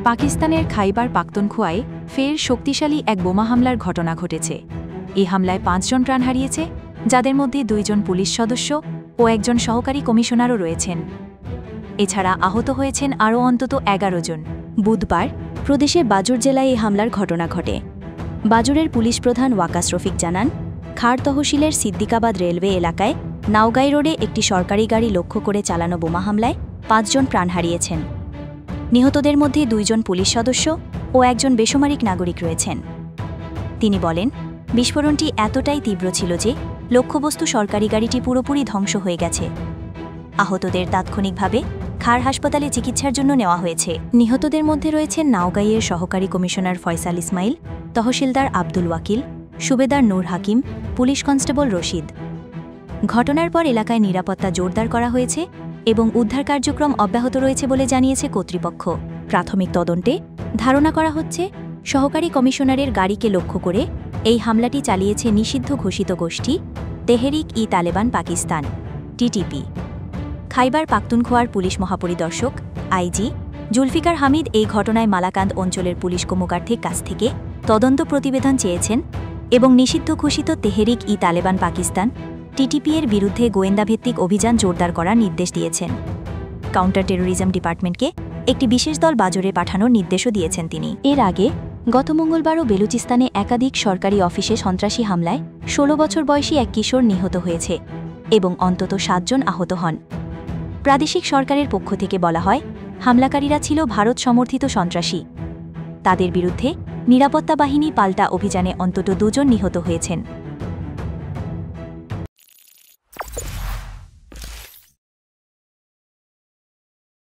পাকিস্তানের খাইবার পাখতুনখোয়ায় ফের শক্তিশালী এক বোমা হামলার ঘটনা ঘটেছে। এই হামলায় ৫ জন প্রাণ হারিয়েছে, যাদের মধ্যে ২ জন পুলিশ সদস্য ও একজন সহকারী কমিশনারও রয়েছেন। এছাড়া আহত হয়েছেন আরও অন্তত ১১ জন। বুধবার প্রদেশের বাজুর জেলায় এই হামলার ঘটনা ঘটে। বাজুরের পুলিশ প্রধান ওয়াকাস রফিক জানান, খার তহসিলের সিদ্দিকাবাদ রেলওয়ে এলাকায় নাওগাই রোডে একটি সরকারি গাড়ি লক্ষ্য করে চালানো বোমা হামলায় ৫ জন প্রাণ হারিয়েছেন। নিহতদের মধ্যে ২ জন পুলিশ সদস্য ও একজন বেসামরিক নাগরিক রয়েছেন। তিনি বলেন, বিস্ফোরণটি এতটাই তীব্র ছিল যে লক্ষ্যবস্তু সরকারি গাড়িটি পুরোপুরি ধ্বংস হয়ে গেছে। আহতদের তাৎক্ষণিকভাবে খার হাসপাতালে চিকিৎসার জন্য নেওয়া হয়েছে। নিহতদের মধ্যে রয়েছেন নাওগাইয়ের সহকারী কমিশনার ফয়সাল ইসমাইল, তহসিলদার আব্দুল ওয়াকিল, সুবেদার নূর হাকিম, পুলিশ কনস্টেবল রশিদ। ঘটনার পর এলাকায় নিরাপত্তা জোরদার করা হয়েছে এবং উদ্ধার কার্যক্রম অব্যাহত রয়েছে বলে জানিয়েছে কর্তৃপক্ষ। প্রাথমিক তদন্তে ধারণা করা হচ্ছে, সহকারী কমিশনারের গাড়িকে লক্ষ্য করে এই হামলাটি চালিয়েছে নিষিদ্ধ ঘোষিত গোষ্ঠী তেহরিক-ই-তালেবান পাকিস্তান (টিটিপি). খাইবার পাখতুনখোয়ার পুলিশ মহাপরিদর্শক আইজি জুলফিকার হামিদ এই ঘটনায় মালাকান্দ অঞ্চলের পুলিশ কর্মকর্তার কাছ থেকে তদন্ত প্রতিবেদন চেয়েছেন এবং নিষিদ্ধ ঘোষিত তেহরিক-ই-তালেবান পাকিস্তান (টিটিপি) এর বিরুদ্ধে গোয়েন্দাভিত্তিক অভিযান জোরদার করার নির্দেশ দিয়েছেন। কাউন্টার টেরোরিজম ডিপার্টমেন্টকে একটি বিশেষ দল বাজরে পাঠানোর নির্দেশও দিয়েছেন তিনি। এর আগে গত মঙ্গলবারও বেলুচিস্তানে একাধিক সরকারি অফিসে সন্ত্রাসী হামলায় ১৬ বছর বয়সী এক কিশোর নিহত হয়েছে এবং অন্তত ৭ জন আহত হন। প্রাদেশিক সরকারের পক্ষ থেকে বলা হয়, হামলাকারীরা ছিল ভারত সমর্থিত সন্ত্রাসী। তাদের বিরুদ্ধে নিরাপত্তা বাহিনী পাল্টা অভিযানে অন্তত ২ জন নিহত হয়েছেন।